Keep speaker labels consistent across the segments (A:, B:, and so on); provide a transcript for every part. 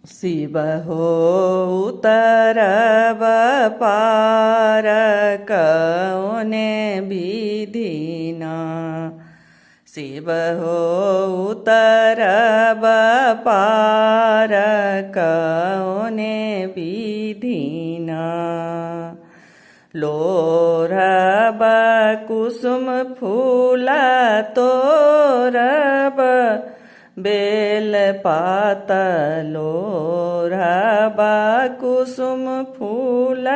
A: शिव हो उतरब पार कौने विधिना। शिव हो उतरब पार कौने विधिना। लोरब कुसुम फूल तोरब बेल पात। लोरब कुसुम फूल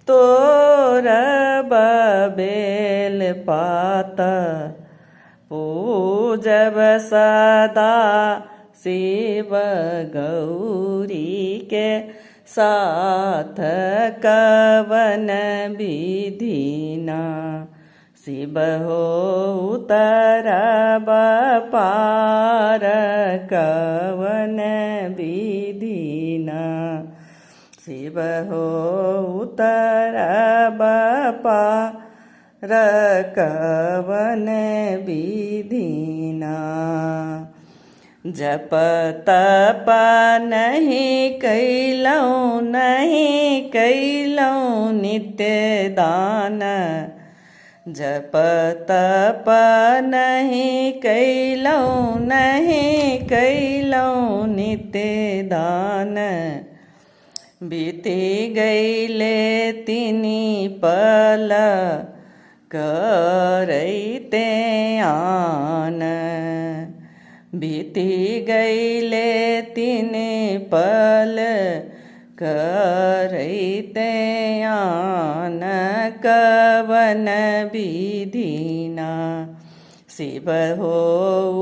A: तोरब बेल पात। पूजब सदा शिव गौरी के साथ कवन विधिना। शिव हो उतरब पार कवन विधिना। शिव हो उतरब पार कवन विधिना। जप तप नहीं कैलौं नहीं कैलौं नित्य दान। जप तप नहीं कैलौं नहीं कैलौं नित्य दान। बीती गईले तिनी पल करैते आन। बीती गईले तीन पल करैते आन कवन विधिना। शिव हो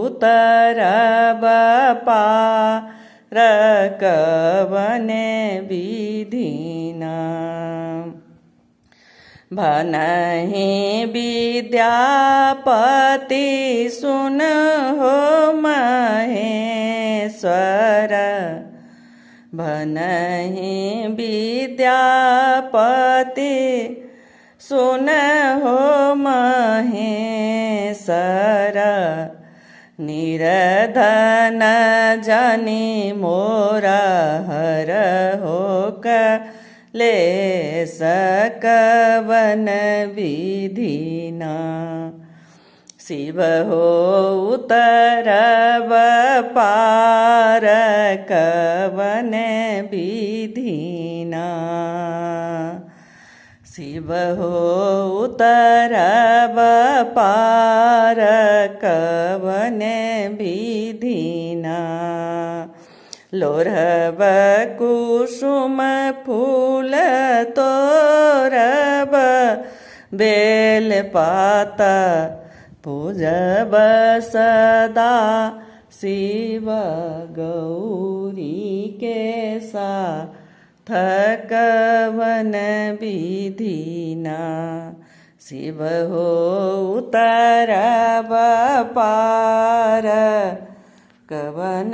A: उतरब पार कवन विधिना। भनहि विद्यापति सुन हो महेश्वर। भनहि विद्यापति सुन हो महेश्वर। निरधन जनि मोरा हर हो क्लेश कवन विधिना। शिव हो उतरब पार कवन विधिना। शिव हो उतरब पार कवन विधिना। लोरब कुसुम फूल तोरब बेल पात। पूजब सदा शिव गौरी के साथ कवन विधिना। शिव हो उतरब पार कवन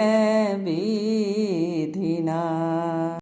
A: विधिना।